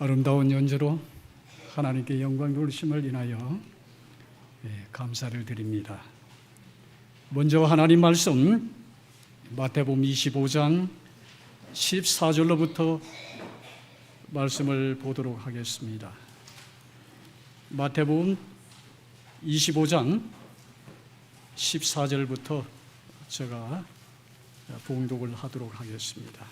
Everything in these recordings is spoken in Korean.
아름다운 연주로 하나님께 영광 돌리심을 인하여 감사를 드립니다. 먼저 하나님 말씀 마태복음 25장 14절로부터 말씀을 보도록 하겠습니다. 마태복음 25장 14절부터 제가 봉독을 하도록 하겠습니다.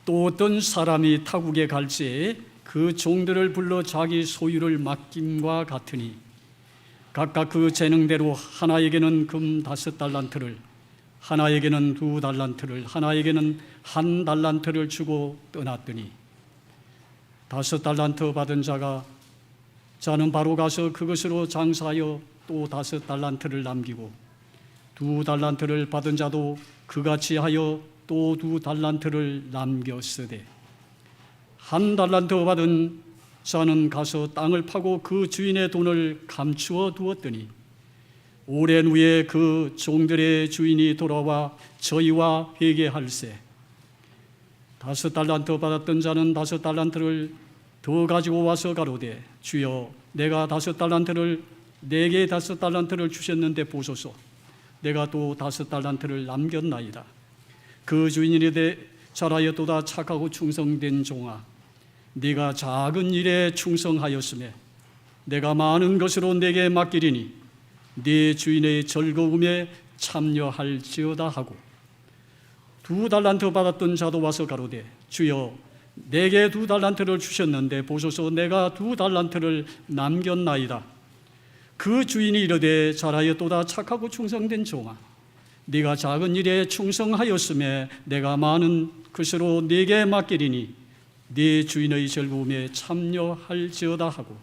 또 어떤 사람이 타국에 갈지 그 종들을 불러 자기 소유를 맡김과 같으니 각각 그 재능대로 하나에게는 금 5달란트를, 하나에게는 2달란트를, 하나에게는 1달란트를 주고 떠났더니 5달란트 받은 자는 바로 가서 그것으로 장사하여 또 5달란트를 남기고 2달란트를 받은 자도 그같이 하여 또 2달란트를 남겼으되 1달란트 받은 자는 가서 땅을 파고 그 주인의 돈을 감추어 두었더니 오랜 후에 그 종들의 주인이 돌아와 저희와 회개할세 5달란트 받았던 자는 5달란트를 더 가지고 와서 가로되 주여 내가 5달란트를 내게 5달란트를 주셨는데 보소서 내가 또 5달란트를 남겼나이다. 그 주인이 이르되 잘하였도다 착하고 충성된 종아 네가 작은 일에 충성하였으며 내가 많은 것으로 내게 맡기리니 네 주인의 즐거움에 참여할지어다 하고 2달란트 받았던 자도 와서 가로되 주여 내게 2달란트를 주셨는데 보소서 내가 2달란트를 남겼나이다. 그 주인이 이르되 잘하였도다 착하고 충성된 종아 네가 작은 일에 충성하였음에 내가 많은 것으로 네게 맡기리니 네 주인의 즐거움에 참여할지어다 하고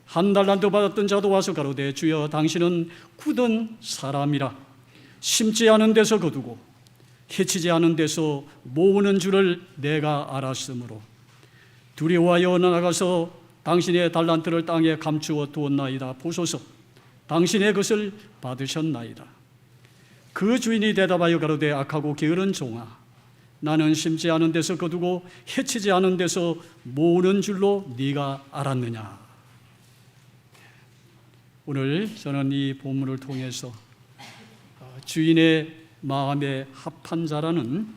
1달란트 받았던 자도 와서 가로되 주여 당신은 굳은 사람이라 심지 않은 데서 거두고 해치지 않은 데서 모으는 줄을 내가 알았으므로 두려워하여 나가서 당신의 달란트를 땅에 감추어 두었나이다. 보소서 당신의 것을 받으셨나이다. 그 주인이 대답하여 가로되 악하고 게으른 종아 나는 심지 않은 데서 거두고 해치지 않은 데서 모으는 줄로 네가 알았느냐. 오늘 저는 이 본문을 통해서 주인의 마음에 합한 자라는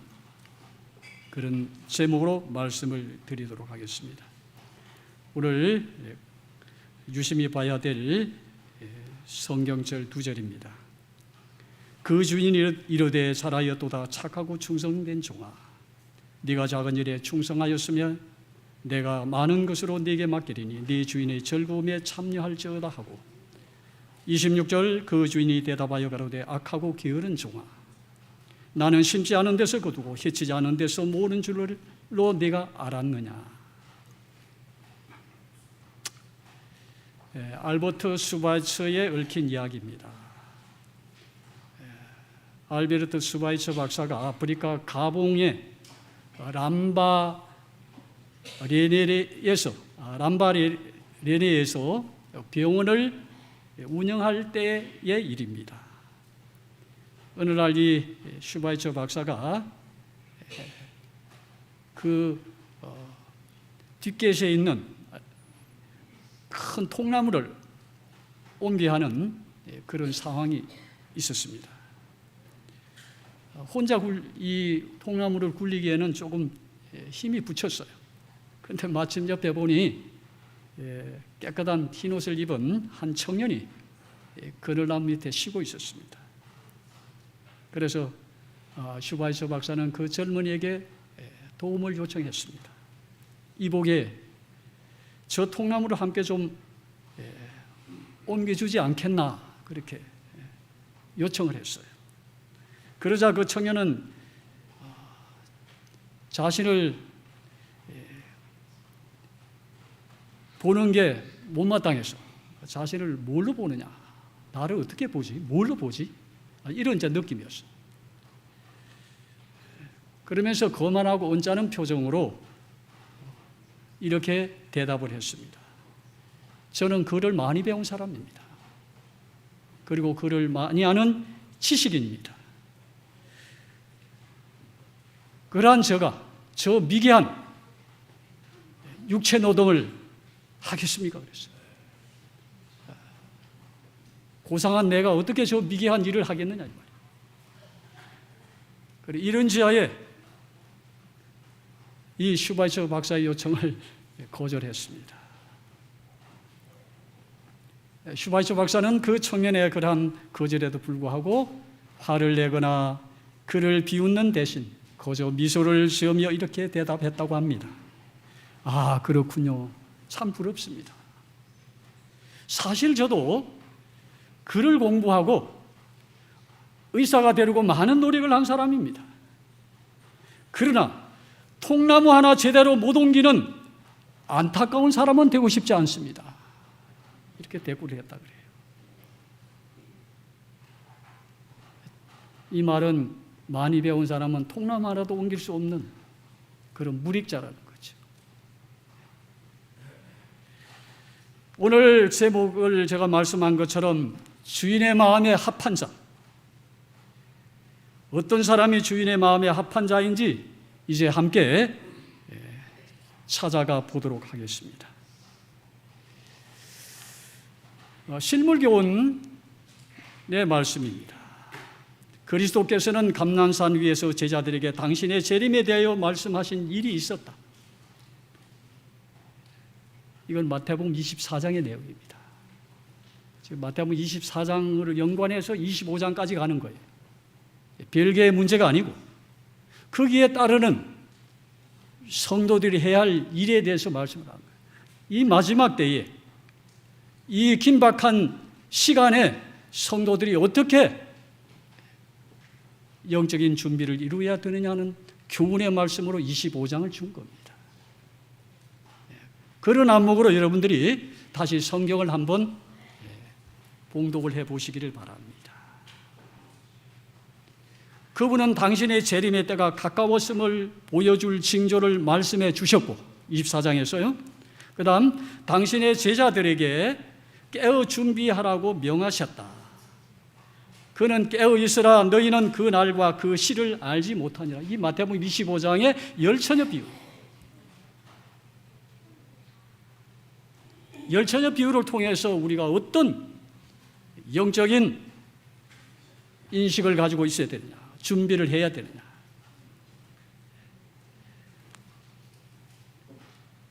그런 제목으로 말씀을 드리도록 하겠습니다. 오늘 유심히 봐야 될 성경절 2절입니다. 그 주인이 이르되 잘하였도다 착하고 충성된 종아 네가 작은 일에 충성하였으며 내가 많은 것으로 네게 맡기리니 네 주인의 즐거움에 참여할지어다 하고 26절 그 주인이 대답하여 가로되 악하고 게으른 종아 나는 심지 않은 데서 거두고 해치지 않은 데서 모으는 줄로 네가 알았느냐. 알버트 수바이처에 얽힌 이야기입니다. 알베르트 수바이처 박사가 아프리카 가봉의 람바레네에서 병원을 운영할 때의 일입니다. 어느 날 이 슈바이처 박사가 그 뒷겟에 있는 큰 통나무를 옮겨야 하는 그런 상황이 있었습니다. 혼자 이 통나무를 굴리기에는 조금 힘이 붙였어요. 그런데 마침 옆에 보니 깨끗한 흰옷을 입은 한 청년이 그늘나무 밑에 쉬고 있었습니다. 그래서 슈바이처 박사는 그 젊은이에게 도움을 요청했습니다. 이복에 저 통나무를 함께 좀 옮겨주지 않겠나 그렇게 요청을 했어요. 그러자 그 청년은 자신을 보는 게 못마땅해서 자신을 뭘로 보느냐, 나를 어떻게 보지, 뭘로 보지, 이런 느낌이었어요. 그러면서 거만하고 언짢은 표정으로 이렇게 대답을 했습니다. 저는 글을 많이 배운 사람입니다. 그리고 글을 많이 아는 지식인입니다. 그러한 저가 저 미개한 육체 노동을 하겠습니까? 그랬어요. 고상한 내가 어떻게 저 미개한 일을 하겠느냐 이 말이에요. 그래 이런 지하에 이 슈바이처 박사의 요청을 거절했습니다. 슈바이처 박사는 그 청년의 그러한 거절에도 불구하고 화를 내거나 그를 비웃는 대신 거저 미소를 지으며 이렇게 대답했다고 합니다. 아, 그렇군요. 참 부럽습니다. 사실 저도 글을 공부하고 의사가 되려고 많은 노력을 한 사람입니다. 그러나 통나무 하나 제대로 못 옮기는 안타까운 사람은 되고 싶지 않습니다. 이렇게 대꾸를 했다 그래요. 이 말은 많이 배운 사람은 통나무 하나도 옮길 수 없는 그런 무力자라는 거죠. 오늘 제목을 제가 말씀한 것처럼 주인의 마음에 합한 자, 어떤 사람이 주인의 마음에 합한 자인지 이제 함께 찾아가 보도록 하겠습니다. 실물교훈의 말씀입니다. 그리스도께서는 감난산 위에서 제자들에게 당신의 재림에 대하여 말씀하신 일이 있었다. 이건 마태복음 24장의 내용입니다. 지금 마태복음 24장으로 연관해서 25장까지 가는 거예요. 별개의 문제가 아니고 거기에 따르는 성도들이 해야 할 일에 대해서 말씀을 하는 거예요. 이 마지막 때에 이 긴박한 시간에 성도들이 어떻게 영적인 준비를 이루어야 되느냐는 교훈의 말씀으로 25장을 준 겁니다. 그런 안목으로 여러분들이 다시 성경을 한번 봉독을 해보시기를 바랍니다. 그분은 당신의 재림의 때가 가까웠음을 보여줄 징조를 말씀해 주셨고 24장에서요. 그 다음 당신의 제자들에게 깨어 준비하라고 명하셨다. 그는 깨어 있으라 너희는 그 날과 그 시를 알지 못하니라. 이 마태복음 25장의 열처녀 비유. 열처녀 비유를 통해서 우리가 어떤 영적인 인식을 가지고 있어야 되느냐, 준비를 해야 되느냐.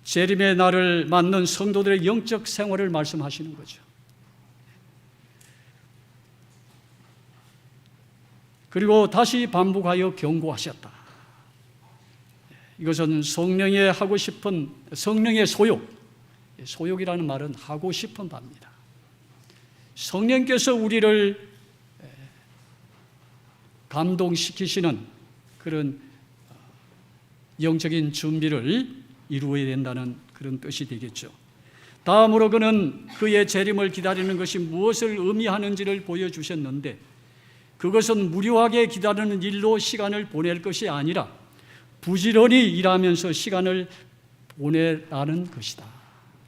재림의 날을 맞는 성도들의 영적 생활을 말씀하시는 거죠. 그리고 다시 반복하여 경고하셨다. 이것은 성령의 하고 싶은 성령의 소욕이라는 말은 하고 싶은 바입니다. 성령께서 우리를 감동시키시는 그런 영적인 준비를 이루어야 된다는 그런 뜻이 되겠죠. 다음으로 그는 그의 재림을 기다리는 것이 무엇을 의미하는지를 보여주셨는데 그것은 무료하게 기다리는 일로 시간을 보낼 것이 아니라 부지런히 일하면서 시간을 보내라는 것이다.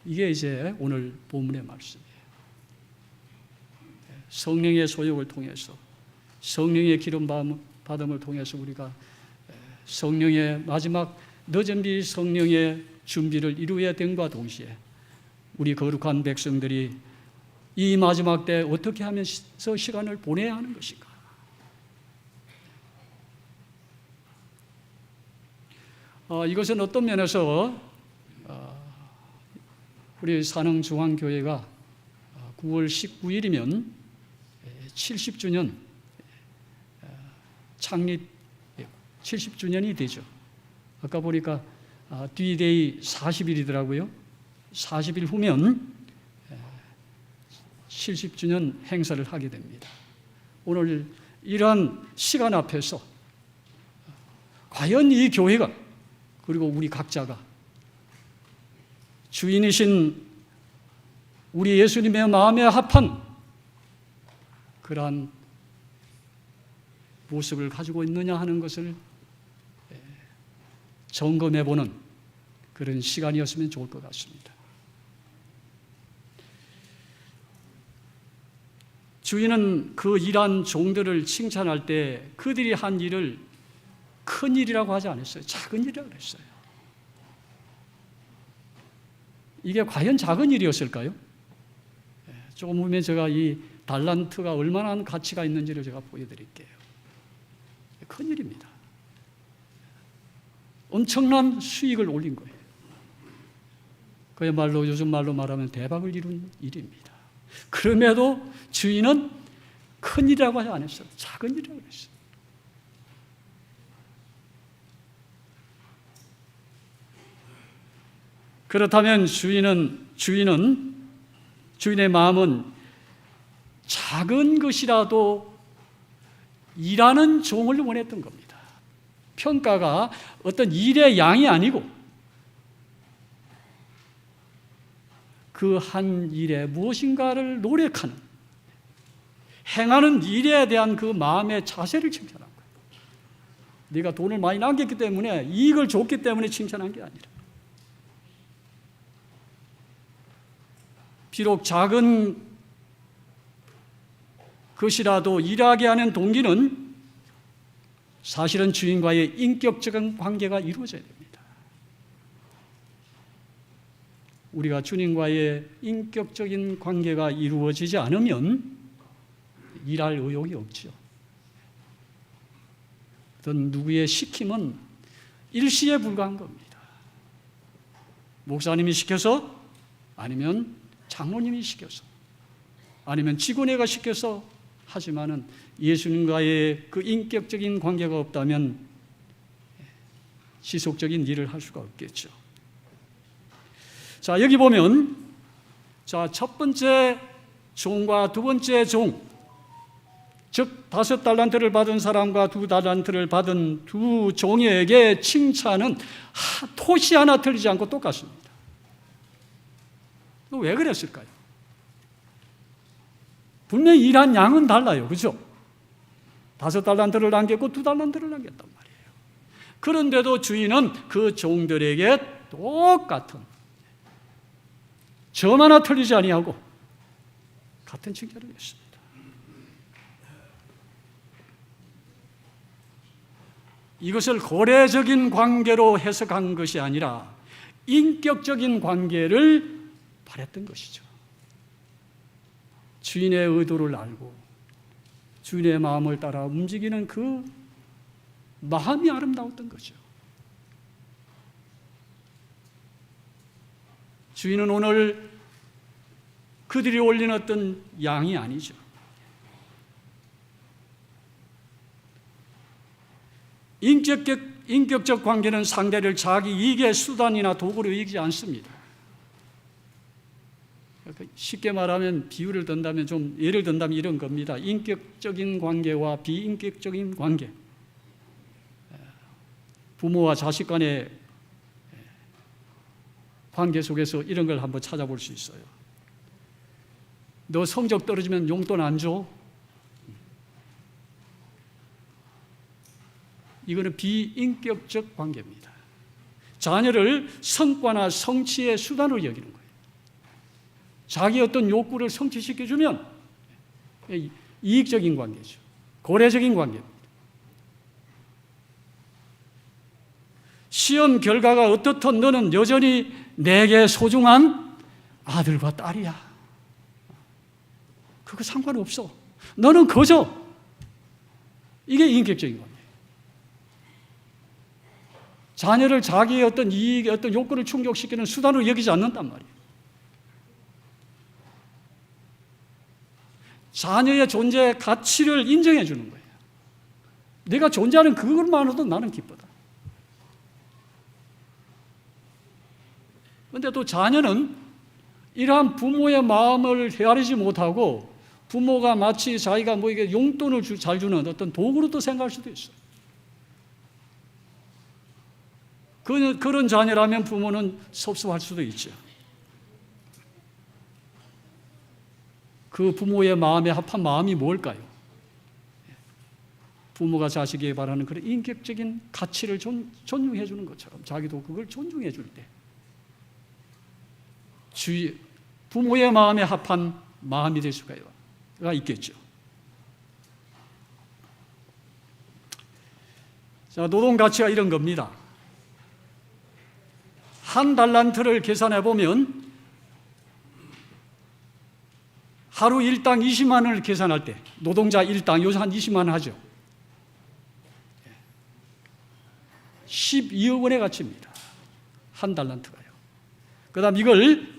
이게 이제 오늘 본문의 말씀이에요. 성령의 소욕을 통해서 성령의 기름 받음을 통해서 우리가 성령의 마지막 늦은 비 성령의 준비를 이루어야 됨과 동시에 우리 거룩한 백성들이 이 마지막 때 어떻게 하면서 시간을 보내야 하는 것인가? 이것은 어떤 면에서 우리 산흥중앙교회가 9월 19일이면 70주년 창립 70주년이 되죠. 아까 보니까 D-Day 40일이더라고요. 40일 후면 70주년 행사를 하게 됩니다. 오늘 이러한 시간 앞에서 과연 이 교회가 그리고 우리 각자가 주인이신 우리 예수님의 마음에 합한 그러한 모습을 가지고 있느냐 하는 것을 점검해보는 그런 시간이었으면 좋을 것 같습니다. 주인은 그 일한 종들을 칭찬할 때 그들이 한 일을 큰 일이라고 하지 않았어요. 작은 일이라고 그랬어요. 이게 과연 작은 일이었을까요? 조금 후면 제가 이 달란트가 얼마나 가치가 있는지를 제가 보여드릴게요. 큰 일입니다. 엄청난 수익을 올린 거예요. 그야말로 요즘 말로 말하면 대박을 이룬 일입니다. 그럼에도 주인은 큰 일이라고 하지 않았어요. 작은 일이라고 했어요. 그렇다면 주인의 마음은 작은 것이라도 일하는 종을 원했던 겁니다. 평가가 어떤 일의 양이 아니고 그 한 일에 무엇인가를 노력하는, 행하는 일에 대한 그 마음의 자세를 칭찬한 거예요. 네가 돈을 많이 남겼기 때문에, 이익을 줬기 때문에 칭찬한 게 아니라, 비록 작은 것이라도 일하게 하는 동기는 사실은 주인과의 인격적인 관계가 이루어져야 됩니다. 우리가 주님과의 인격적인 관계가 이루어지지 않으면 일할 의욕이 없죠. 어떤 누구의 시킴은 일시에 불과한 겁니다. 목사님이 시켜서, 아니면 장로님이 시켜서, 아니면 직원회가 시켜서 하지만은 예수님과의 그 인격적인 관계가 없다면 지속적인 일을 할 수가 없겠죠. 자, 여기 보면, 자, 첫 번째 종과 두 번째 종, 즉 5달란트를 받은 사람과 2달란트를 받은 두 종에게 칭찬은 토시 하나 틀리지 않고 똑같습니다. 왜 그랬을까요? 분명히 일한 양은 달라요. 그렇죠? 5달란트를 남겼고 2달란트를 남겼단 말이에요. 그런데도 주인은 그 종들에게 똑같은, 점 하나 틀리지 아니하고 같은 칭찬을 했습니다. 이것을 거래적인 관계로 해석한 것이 아니라 인격적인 관계를 바랬던 것이죠. 주인의 의도를 알고 주인의 마음을 따라 움직이는 그 마음이 아름다웠던 거죠. 주인은 오늘 그들이 올린 어떤 양이 아니죠. 인격적 관계는 상대를 자기 이익의 수단이나 도구로 여기지 않습니다. 쉽게 말하면, 비유를 든다면, 좀 예를 든다면 이런 겁니다. 인격적인 관계와 비인격적인 관계, 부모와 자식 간의 관계 속에서 이런 걸 한번 찾아볼 수 있어요. 너 성적 떨어지면 용돈 안 줘? 이거는 비인격적 관계입니다. 자녀를 성과나 성취의 수단으로 여기는 거예요. 자기 어떤 욕구를 성취시켜주면 이익적인 관계죠. 거래적인 관계입니다. 시험 결과가 어떻든 너는 여전히 내게 소중한 아들과 딸이야. 그거 상관없어. 너는 거저. 이게 인격적인 관계. 자녀를 자기의 어떤 이익, 어떤 욕구를 충족시키는 수단으로 여기지 않는단 말이에요. 자녀의 존재의 가치를 인정해 주는 거예요. 내가 존재하는 그것만으로도 나는 기쁘다. 그런데 또 자녀는 이러한 부모의 마음을 헤아리지 못하고 부모가 마치 자기가 뭐 이게 용돈을 잘 주는 어떤 도구로도 생각할 수도 있어요. 그런 자녀라면 부모는 섭섭할 수도 있죠. 그 부모의 마음에 합한 마음이 뭘까요? 부모가 자식에게 바라는 그런 인격적인 가치를 존중해 주는 것처럼 자기도 그걸 존중해 줄 때 부모의 마음에 합한 마음이 될 수가 있겠죠. 자, 노동 가치가 이런 겁니다. 한 달란트를 계산해 보면 하루 일당 20만 원을 계산할 때 노동자 일당 요새 한 20만 원 하죠. 12억 원의 가치입니다. 한 달란트가요. 그 다음 이걸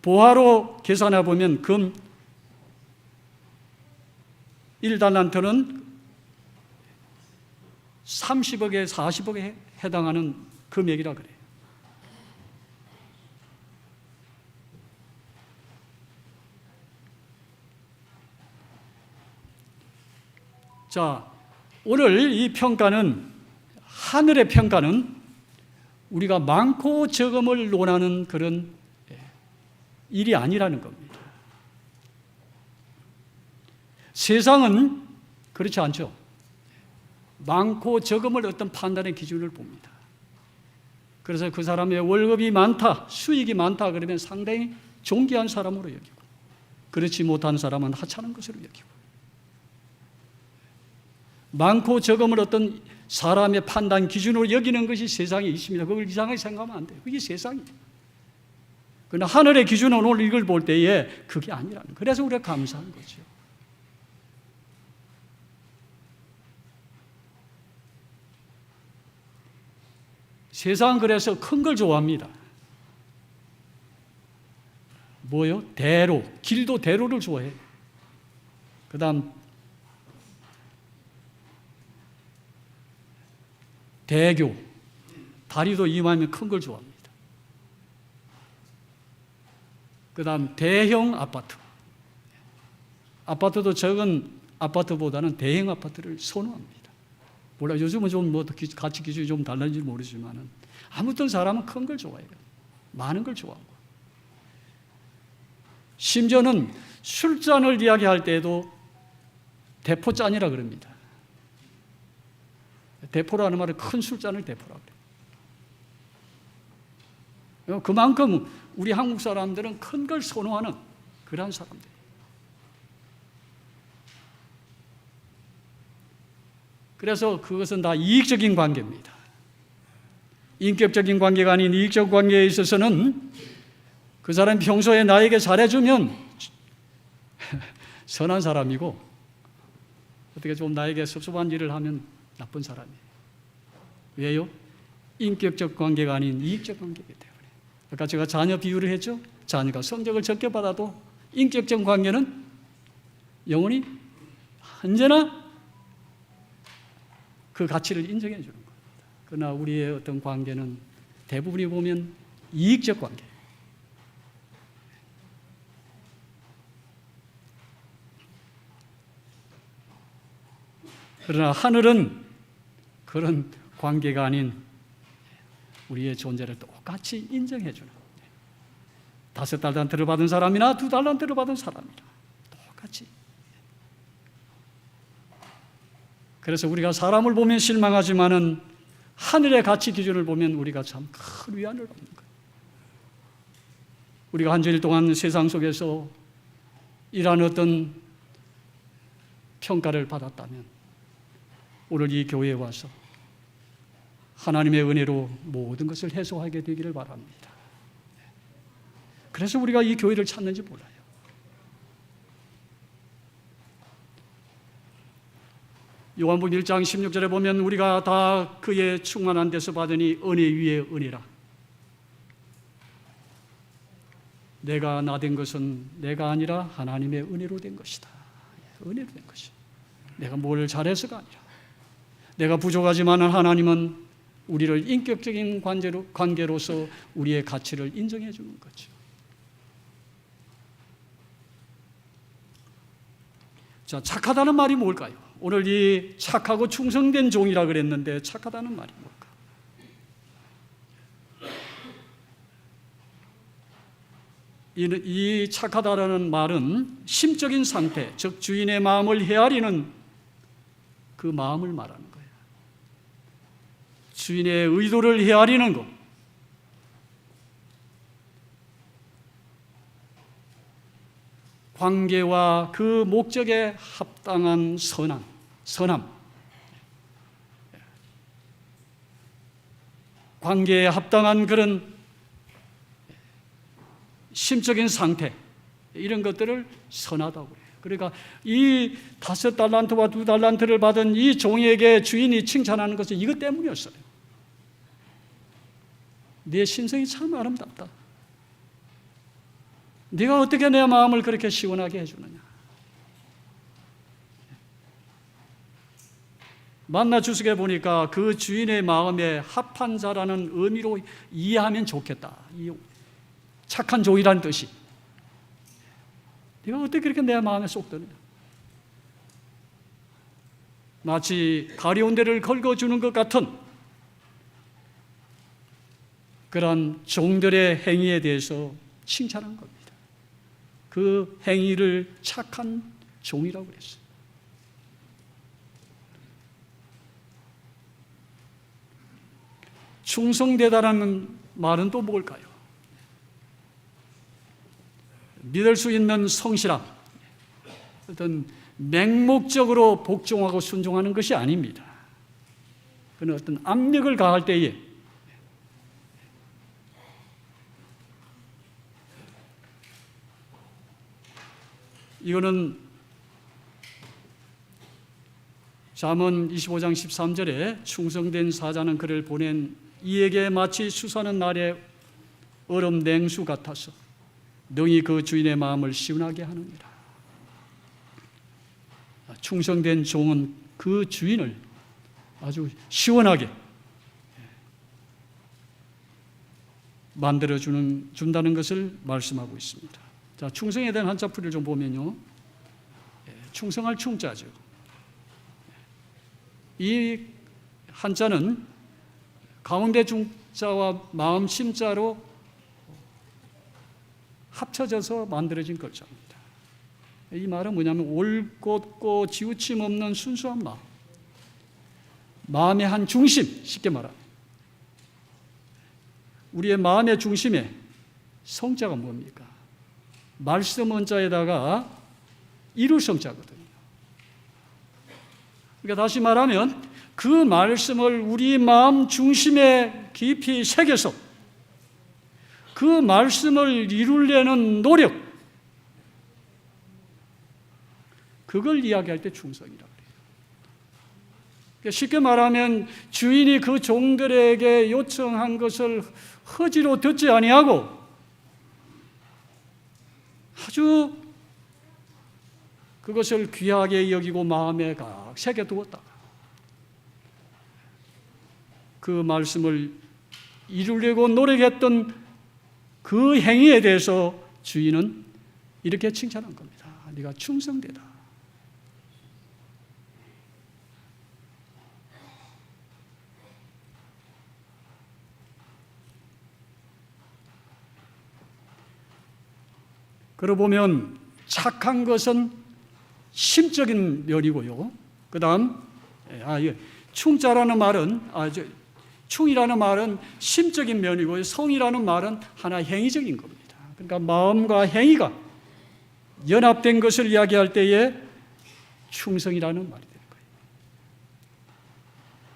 보화로 계산해 보면 금 1달란트는 30억에 40억에 해당하는 금액이라 그래요. 자, 오늘 이 평가는, 하늘의 평가는 우리가 많고 적음을 논하는 그런 일이 아니라는 겁니다. 세상은 그렇지 않죠. 많고 적음을 어떤 판단의 기준을 봅니다. 그래서 그 사람의 월급이 많다, 수익이 많다 그러면 상당히 존귀한 사람으로 여기고, 그렇지 못한 사람은 하찮은 것으로 여기고, 많고 적음을 어떤 사람의 판단 기준으로 여기는 것이 세상에 있습니다. 그걸 이상하게 생각하면 안 돼요. 그게 세상이에요. 그러나 하늘의 기준은 오늘 이걸 볼 때에 그게 아니라는 거예요. 그래서 우리가 감사한 거죠. 세상은 그래서 큰 걸 좋아합니다. 뭐요? 대로, 길도 대로를 좋아해요. 그 다음 대교, 다리도 이만하면 큰 걸 좋아합니다. 그 다음 대형 아파트. 아파트도 적은 아파트보다는 대형 아파트를 선호합니다. 몰라, 요즘은 좀 뭐 가치 기준이 좀 달라진지 모르지만은 아무튼 사람은 큰 걸 좋아해요. 많은 걸 좋아하고. 심지어는 술잔을 이야기할 때에도 대포잔이라 그럽니다. 대포라는 말은 큰 술잔을 대포라고 그래요. 그만큼 우리 한국 사람들은 큰 걸 선호하는 그러한 사람들. 그래서 그것은 다 이익적인 관계입니다. 인격적인 관계가 아닌 이익적 관계에 있어서는 그 사람이 평소에 나에게 잘해주면 선한 사람이고, 어떻게 좀 나에게 섭섭한 일을 하면 나쁜 사람이에요. 왜요? 인격적 관계가 아닌 이익적 관계이기 때문에. 아까 제가 자녀 비유를 했죠? 자녀가 성적을 적게 받아도 인격적 관계는 영원히 언제나 그 가치를 인정해 주는 겁니다. 그러나 우리의 어떤 관계는 대부분이 보면 이익적 관계. 그러나 하늘은 그런 관계가 아닌 우리의 존재를 똑같이 인정해 주는, 5달란트를 받은 사람이나 2달란트를 받은 사람이나 똑같이. 그래서 우리가 사람을 보면 실망하지만은 하늘의 가치 기준을 보면 우리가 참 큰 위안을 얻는 거예요. 우리가 한 주일 동안 세상 속에서 이러한 어떤 평가를 받았다면 오늘 이 교회에 와서 하나님의 은혜로 모든 것을 해소하게 되기를 바랍니다. 그래서 우리가 이 교회를 찾는지 몰라요. 요한복음 1장 16절에 보면 우리가 다 그의 충만한 데서 받으니 은혜 위에 은혜라. 내가 나 된 것은 내가 아니라 하나님의 은혜로 된 것이다. 은혜로 된 것이. 내가 뭘 잘해서가 아니라. 내가 부족하지만 하나님은 우리를 인격적인 관계로서 우리의 가치를 인정해 주는 거죠. 자, 착하다는 말이 뭘까요? 오늘 이 착하고 충성된 종이라 그랬는데 착하다는 말이 뭘까? 이 착하다라는 말은 심적인 상태, 즉 주인의 마음을 헤아리는 그 마음을 말하는 거예요. 주인의 의도를 헤아리는 것. 관계와 그 목적에 합당한 선함. 관계에 합당한 그런 심적인 상태, 이런 것들을 선하다고 해요. 그러니까 이 5달란트와 2달란트를 받은 이 종에게 주인이 칭찬하는 것은 이것 때문이었어요. 네 신성이 참 아름답다. 네가 어떻게 내 마음을 그렇게 시원하게 해주느냐. 만나 주석에 보니까 그 주인의 마음에 합한 자라는 의미로 이해하면 좋겠다. 이 착한 종이라는 뜻이. 네가 어떻게 그렇게 내 마음에 쏙 드느냐. 마치 가려운 데를 긁어주는 것 같은 그런 종들의 행위에 대해서 칭찬한 겁니다. 그 행위를 착한 종이라고 그랬어요. 충성되다라는 말은 또 뭘까요? 믿을 수 있는 성실함, 어떤 맹목적으로 복종하고 순종하는 것이 아닙니다. 그는 어떤 압력을 가할 때에 이거는 잠언 25장 13절에 충성된 사자는 그를 보낸 이에게 마치 수사는 날의 얼음 냉수 같아서 능히 그 주인의 마음을 시원하게 하느니라. 충성된 종은 그 주인을 아주 시원하게 준다는 것을 말씀하고 있습니다. 자, 충성에 대한 한자풀이를 좀 보면요, 충성할 충자죠. 이 한자는 가운데 중자와 마음 심자로 합쳐져서 만들어진 글자입니다. 이 말은 뭐냐면 올곧고 지우침 없는 순수한 마음, 마음의 한 중심, 쉽게 말하면 우리의 마음의 중심에 성자가 뭡니까? 말씀 원자에다가 이루성자거든요. 그러니까 다시 말하면 그 말씀을 우리 마음 중심에 깊이 새겨서 그 말씀을 이루려는 노력, 그걸 이야기할 때 충성이라고 해요. 그러니까 쉽게 말하면 주인이 그 종들에게 요청한 것을 허지로 듣지 아니하고 아주 그것을 귀하게 여기고 마음에 각 새겨두었다. 그 말씀을 이루려고 노력했던 그 행위에 대해서 주인은 이렇게 칭찬한 겁니다. 네가 충성되다. 그러고 보면 착한 것은 심적인 면이고요. 그 다음 충자라는 말은 충이라는 말은 심적인 면이고 성이라는 말은 하나의 행위적인 겁니다. 그러니까 마음과 행위가 연합된 것을 이야기할 때에 충성이라는 말이 되는 거예요.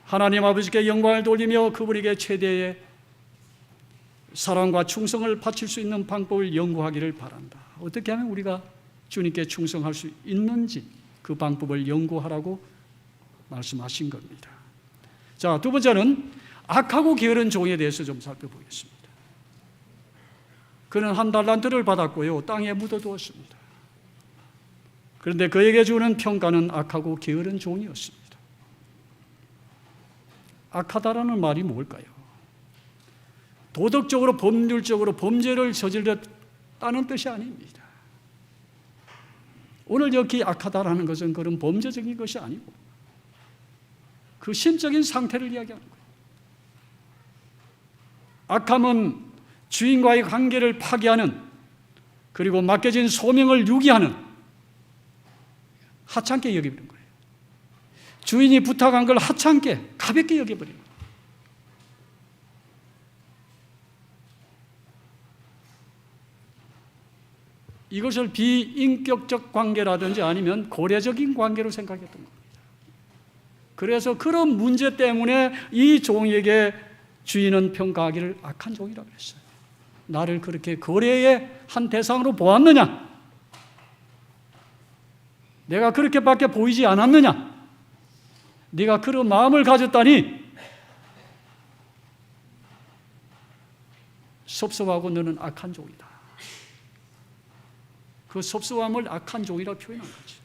하나님 아버지께 영광을 돌리며 그분에게 최대의 사랑과 충성을 바칠 수 있는 방법을 연구하기를 바란다. 어떻게 하면 우리가 주님께 충성할 수 있는지 그 방법을 연구하라고 말씀하신 겁니다. 자, 두 번째는 악하고 게으른 종에 대해서 좀 살펴보겠습니다. 그는 한 달란트를 받았고요, 땅에 묻어두었습니다. 그런데 그에게 주는 평가는 악하고 게으른 종이었습니다. 악하다라는 말이 뭘까요? 도덕적으로 법률적으로 범죄를 저질렀다는 뜻이 아닙니다. 오늘 여기 악하다라는 것은 그런 범죄적인 것이 아니고 그 심적인 상태를 이야기하는 거예요. 악함은 주인과의 관계를 파괴하는, 그리고 맡겨진 소명을 유기하는, 하찮게 여기버리는 거예요. 주인이 부탁한 걸 하찮게 가볍게 여겨버리는 거예요. 이것을 비인격적 관계라든지 아니면 고래적인 관계로 생각했던 겁니다. 그래서 그런 문제 때문에 이 종에게 주인은 평가하기를 악한 종이라고 그랬어요. 나를 그렇게 거래의 한 대상으로 보았느냐? 내가 그렇게밖에 보이지 않았느냐? 네가 그런 마음을 가졌다니 섭섭하고 너는 악한 종이다. 그 섭섭함을 악한 종이라고 표현한 거죠.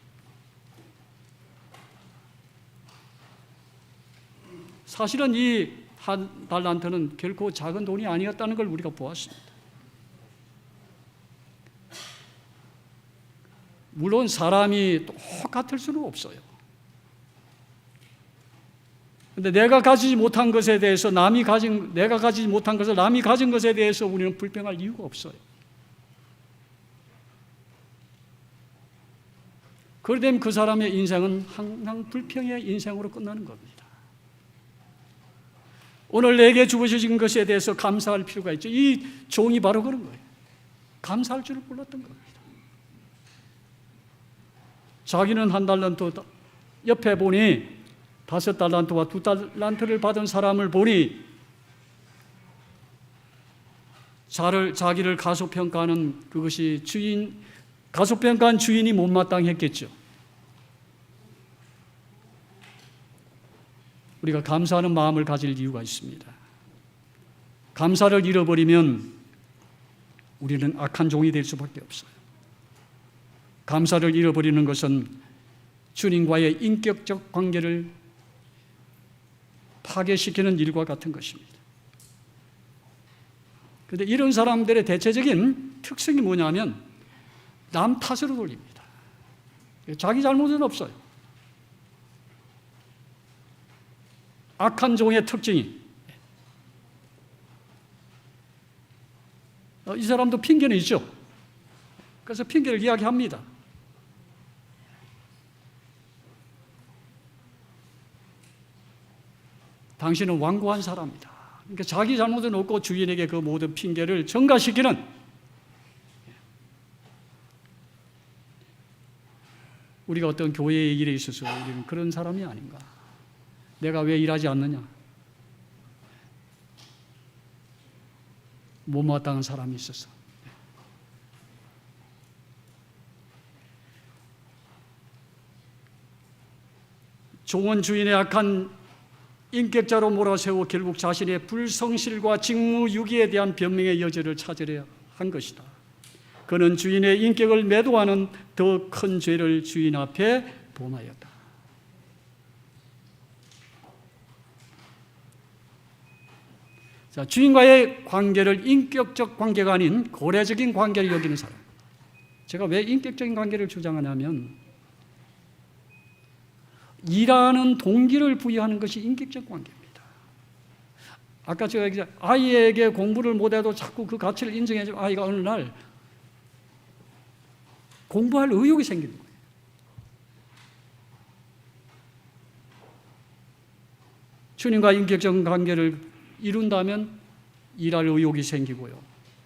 사실은 이 한 달란트는 결코 작은 돈이 아니었다는 걸 우리가 보았습니다. 물론 사람이 똑같을 수는 없어요. 근데 내가 가지지 못한 것에 대해서 내가 가지지 못한 것을 남이 가진 것에 대해서 우리는 불평할 이유가 없어요. 그러게 되면 그 사람의 인생은 항상 불평의 인생으로 끝나는 겁니다. 오늘 내게 주어진 것에 대해서 감사할 필요가 있죠. 이 종이 바로 그런 거예요. 감사할 줄을 몰랐던 겁니다. 자기는 한 달란트, 옆에 보니 5달란트와 2달란트를 받은 사람을 보니 자기를 가소평가하는 그것이 가소평가한 주인이 못마땅했겠죠. 우리가 감사하는 마음을 가질 이유가 있습니다. 감사를 잃어버리면 우리는 악한 종이 될 수밖에 없어요. 감사를 잃어버리는 것은 주님과의 인격적 관계를 파괴시키는 일과 같은 것입니다. 그런데 이런 사람들의 대체적인 특성이 뭐냐면 남 탓으로 돌립니다. 자기 잘못은 없어요. 악한 종의 특징이 이 사람도 핑계는 있죠. 그래서 핑계를 이야기합니다. 당신은 완고한 사람이다. 그러니까 자기 잘못은 없고 주인에게 그 모든 핑계를 전가시키는 우리가 어떤 교회의 일에 있어서 우리는 그런 사람이 아닌가. 내가 왜 일하지 않느냐? 못마땅한 사람이 있어서. 종은 주인의 악한 인격자로 몰아세워 결국 자신의 불성실과 직무유기에 대한 변명의 여지를 찾으려 한 것이다. 그는 주인의 인격을 매도하는 더 큰 죄를 주인 앞에 범하였다. 자, 주인과의 관계를 인격적 관계가 아닌 거래적인 관계를 여기는 사람. 제가 왜 인격적인 관계를 주장하냐면 일하는 동기를 부여하는 것이 인격적 관계입니다. 아까 제가 얘기했죠. 아이에게 공부를 못해도 자꾸 그 가치를 인정해주면 아이가 어느 날 공부할 의욕이 생기는 거예요. 주님과 인격적 관계를 이룬다면 일할 의욕이 생기고요.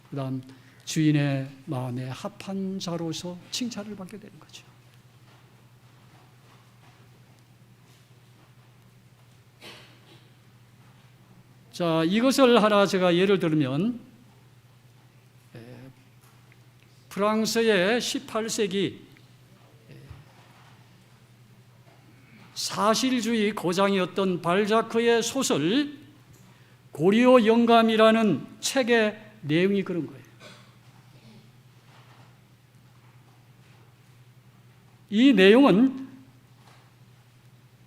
그 다음 주인의 마음에 합한 자로서 칭찬을 받게 되는 거죠. 자, 이것을 하나 제가 예를 들면 프랑스의 18세기 사실주의 거장이었던 발자크의 소설 고리오 영감이라는 책의 내용이 그런 거예요. 이 내용은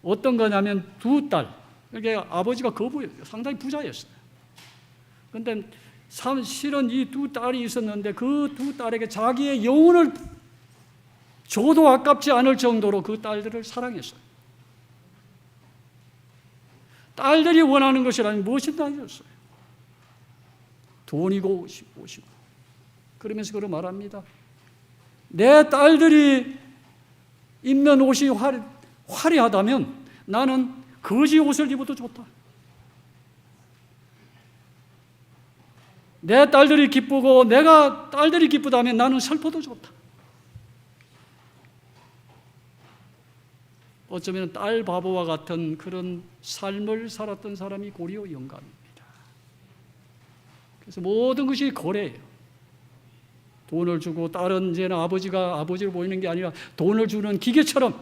어떤 거냐면 두 딸, 그러니까 아버지가 거부였어요. 상당히 부자였어요. 그런데 실은 이 두 딸이 있었는데 그 두 딸에게 자기의 영혼을 줘도 아깝지 않을 정도로 그 딸들을 사랑했어요. 딸들이 원하는 것이라면 무엇이든 아니었어요. 돈이고 옷이고. 그러면서 그런 말합니다. 내 딸들이 입는 옷이 화려하다면 나는 거지 옷을 입어도 좋다. 내 딸들이 기쁘고 내가 딸들이 기쁘다면 나는 슬퍼도 좋다. 어쩌면 딸 바보와 같은 그런 삶을 살았던 사람이 고리오 영감입니다. 그래서 모든 것이 거래예요. 돈을 주고 딸은 이제는 아버지가 아버지로 보이는 게 아니라 돈을 주는 기계처럼.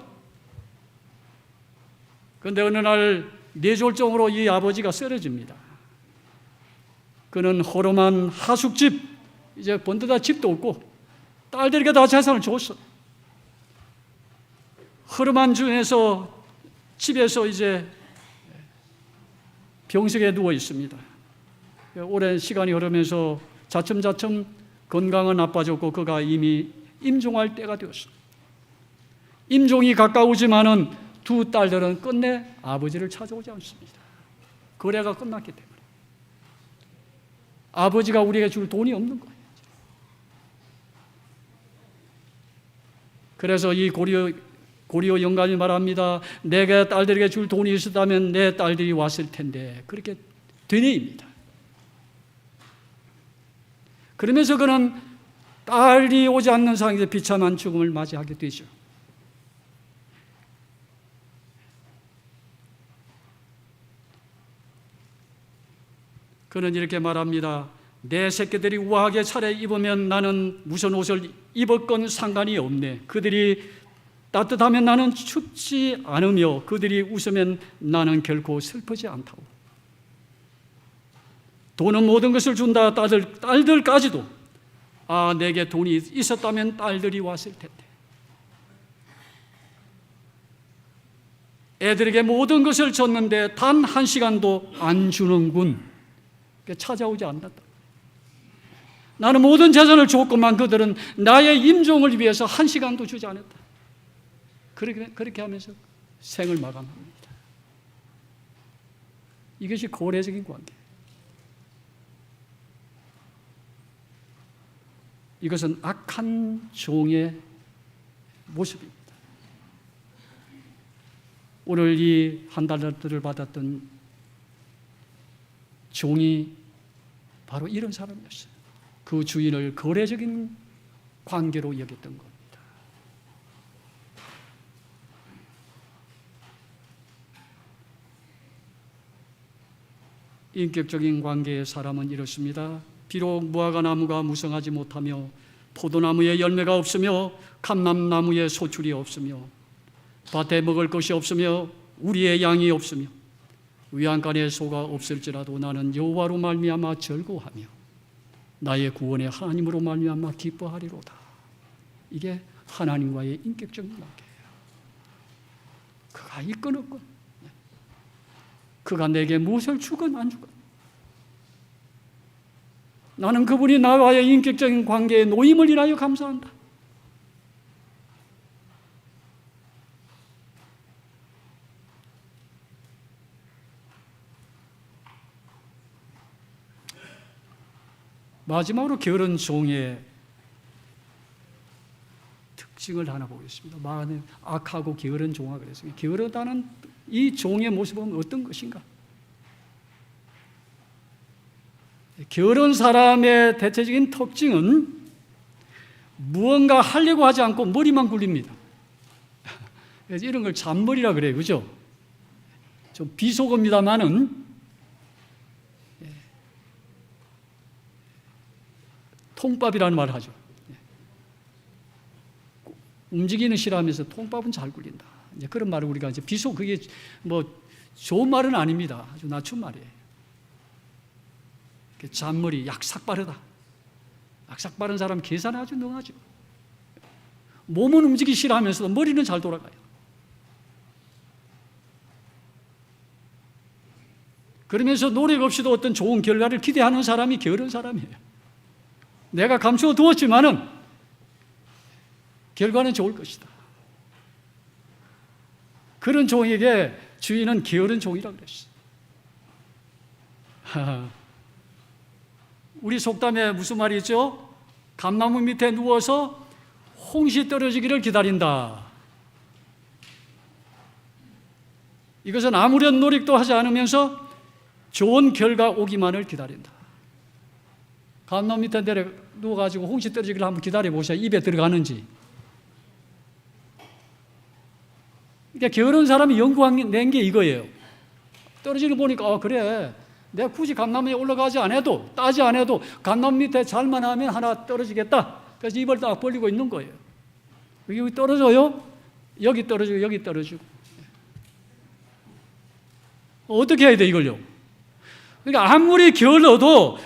그런데 어느 날 뇌졸중으로 이 아버지가 쓰러집니다. 그는 허름한 하숙집, 이제 번데다 집도 없고 딸들에게 다 재산을 줬어. 허름한 중에서 집에서 이제 병석에 누워 있습니다. 오랜 시간이 흐르면서 차츰차츰 건강은 나빠졌고 그가 이미 임종할 때가 되었어. 임종이 가까우지만은 두 딸들은 끝내 아버지를 찾아오지 않습니다. 거래가 끝났기 때문에. 아버지가 우리에게 줄 돈이 없는 거예요. 그래서 이 고리오 영감이 말합니다. 내가 딸들에게 줄 돈이 있었다면 내 딸들이 왔을 텐데. 그렇게 되뇌입니다. 그러면서 그는 딸이 오지 않는 상황에서 비참한 죽음을 맞이하게 되죠. 그는 이렇게 말합니다. 내 새끼들이 우아하게 차려입으면 나는 무슨 옷을 입었건 상관이 없네. 그들이 따뜻하면 나는 춥지 않으며 그들이 웃으면 나는 결코 슬프지 않다고. 돈은 모든 것을 준다. 딸들까지도 내게 돈이 있었다면 딸들이 왔을 텐데. 애들에게 모든 것을 줬는데 단 한 시간도 안 주는군. 찾아오지 않는다. 나는 모든 재산을 줬건만 그들은 나의 임종을 위해서 한 시간도 주지 않았다. 그렇게 하면서 생을 마감합니다. 이것이 거래적인 관계. 이것은 악한 종의 모습입니다. 오늘 이 한 달러를 받았던 종이 바로 이런 사람이었어요. 그 주인을 거래적인 관계로 여겼던 겁니다. 인격적인 관계의 사람은 이렇습니다. 비록 무화과 나무가 무성하지 못하며 포도나무에 열매가 없으며 감람나무에 소출이 없으며 밭에 먹을 것이 없으며 우리의 양이 없으며 위안간에 소가 없을지라도 나는 여호와로 말미암아 즐거워하며 나의 구원의 하나님으로 말미암아 기뻐하리로다. 이게 하나님과의 인격적인 관계예요. 그가 있건 없건, 그가 내게 무엇을 주건 안 주건, 나는 그분이 나와의 인격적인 관계의 노임을 인하여 감사한다. 마지막으로 게으른 종의 특징을 하나 보겠습니다. 많은 악하고 게으른 종아 그랬습니다. 게으르다는 이 종의 모습은 어떤 것인가? 게으른 사람의 대체적인 특징은 무언가 하려고 하지 않고 머리만 굴립니다. 그래서 이런 걸 잔머리라 그래요. 그죠? 좀 비속어입니다만은 통밥이라는 말을 하죠. 움직이는 싫어하면서 통밥은 잘 굴린다. 이제 그런 말을 우리가 이제 그게 뭐 좋은 말은 아닙니다. 아주 낮춘 말이에요. 잔머리, 약삭 빠르다. 약삭 빠른 사람 계산에 아주 능하죠. 몸은 움직이기 싫어하면서도 머리는 잘 돌아가요. 그러면서 노력 없이도 어떤 좋은 결과를 기대하는 사람이 게으른 사람이에요. 내가 감추어 두었지만은 결과는 좋을 것이다. 그런 종에게 주인은 게으른 종이라고 그랬어요. 우리 속담에 무슨 말이 있죠? 감나무 밑에 누워서 홍시 떨어지기를 기다린다. 이것은 아무런 노력도 하지 않으면서 좋은 결과 오기만을 기다린다. 감나무 밑에 누워가지고 홍시 떨어지기를 한번 기다려보세요. 입에 들어가는지. 그러니까 게으른 사람이 연구한 게 이거예요. 떨어지는 거 보니까 그래, 내가 굳이 감나무에 올라가지 않아도, 따지 않아도 감나무 밑에 잘만 하면 하나 떨어지겠다. 그래서 입을 딱 벌리고 있는 거예요. 여기 떨어져요? 여기 떨어지고 여기 떨어지고. 어떻게 해야 돼 이걸요? 그러니까 아무리 게을러도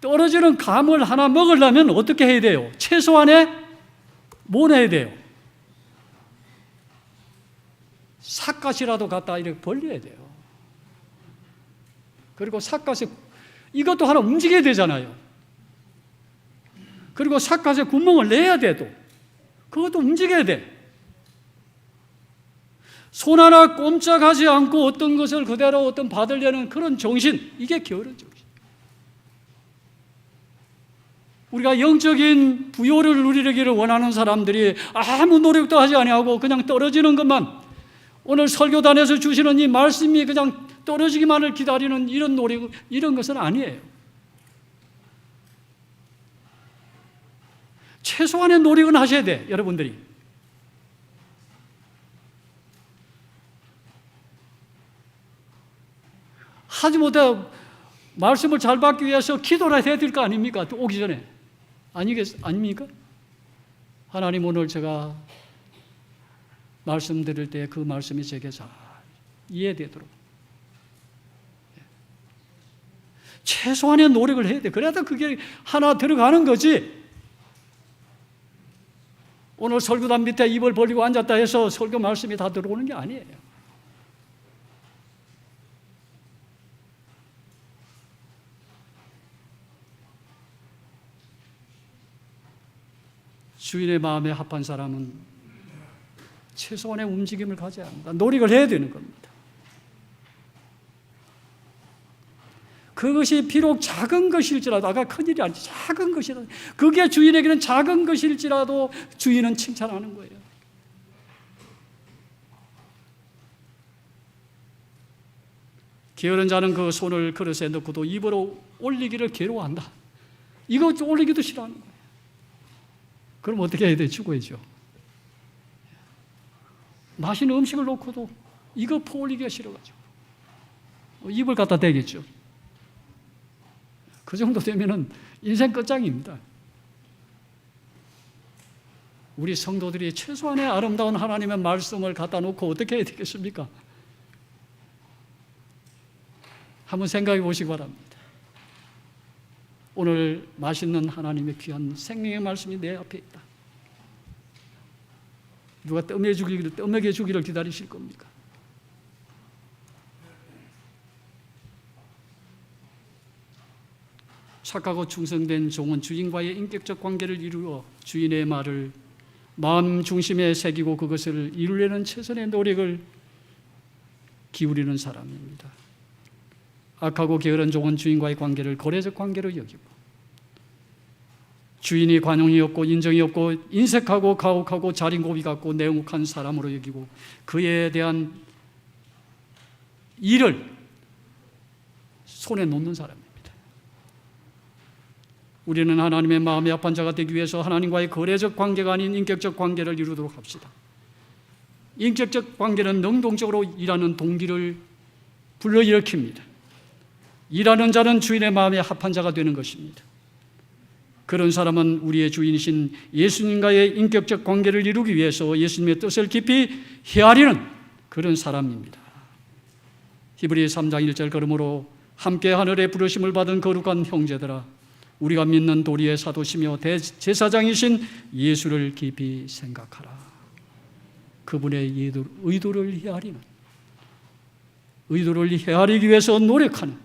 떨어지는 감을 하나 먹으려면 어떻게 해야 돼요? 최소한의 뭘 해야 돼요? 삿갓이라도 갖다 이렇게 벌려야 돼요. 그리고 삿갓에 이것도 하나 움직여야 되잖아요. 그리고 삿갓에 구멍을 내야 돼도 그것도 움직여야 돼. 손 하나 꼼짝하지 않고 어떤 것을 그대로 어떤 받으려는 그런 정신, 이게 게으른 정신. 우리가 영적인 부요를 누리기를 원하는 사람들이 아무 노력도 하지 아니하고 그냥 떨어지는 것만, 오늘 설교단에서 주시는 이 말씀이 그냥 떨어지기만을 기다리는 이런 노력, 이런 것은 아니에요. 최소한의 노력은 하셔야 돼, 여러분들이. 하지 못해 말씀을 잘 받기 위해서 기도를 해야 될 거 아닙니까? 또 오기 전에. 아닙니까? 하나님, 오늘 제가 말씀 드릴 때 그 말씀이 제게 잘 이해되도록 최소한의 노력을 해야 돼. 그래야 그게 하나 들어가는 거지. 오늘 설교단 밑에 입을 벌리고 앉았다 해서 설교 말씀이 다 들어오는 게 아니에요. 주인의 마음에 합한 사람은 최소한의 움직임을 가져야 합니다. 노력을 해야 되는 겁니다. 그것이 비록 작은 것일지라도, 아까 큰일이 아니지, 작은 것이라도, 그게 주인에게는 작은 것일지라도 주인은 칭찬하는 거예요. 게으른 자는 그 손을 그릇에 넣고도 입으로 올리기를 괴로워한다. 이거 올리기도 싫어하는 거예요. 그럼 어떻게 해야 돼? 죽어야죠. 맛있는 음식을 놓고도 이거 퍼올리기가 싫어가지고 입을 갖다 대겠죠. 그 정도 되면은 인생 끝장입니다. 우리 성도들이 최소한의 아름다운 하나님의 말씀을 갖다 놓고 어떻게 해야 되겠습니까? 한번 생각해 보시기 바랍니다. 오늘 맛있는 하나님의 귀한 생명의 말씀이 내 앞에 있다. 누가 떠먹여 주기를 기다리실 겁니까? 착하고 충성된 종은 주인과의 인격적 관계를 이루어 주인의 말을 마음 중심에 새기고 그것을 이루려는 최선의 노력을 기울이는 사람입니다. 악하고 게으른 종은 주인과의 관계를 거래적 관계로 여기고 주인이 관용이 없고 인정이 없고 인색하고 가혹하고 자린고비 같고 냉혹한 사람으로 여기고 그에 대한 일을 손에 놓는 사람입니다. 우리는 하나님의 마음에 합한 자가 되기 위해서 하나님과의 거래적 관계가 아닌 인격적 관계를 이루도록 합시다. 인격적 관계는 능동적으로 일하는 동기를 불러일으킵니다. 일하는 자는 주인의 마음에 합한 자가 되는 것입니다. 그런 사람은 우리의 주인이신 예수님과의 인격적 관계를 이루기 위해서 예수님의 뜻을 깊이 헤아리는 그런 사람입니다. 히브리 3장 1절 그러므로 함께 하늘의 부르심을 받은 거룩한 형제들아, 우리가 믿는 도리의 사도시며 대제사장이신 예수를 깊이 생각하라. 그분의 의도를 헤아리기 위해서 노력하는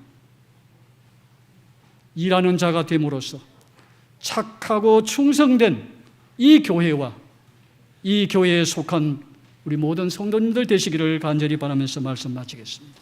일하는 자가 됨으로써 착하고 충성된 이 교회와 이 교회에 속한 우리 모든 성도님들 되시기를 간절히 바라면서 말씀 마치겠습니다.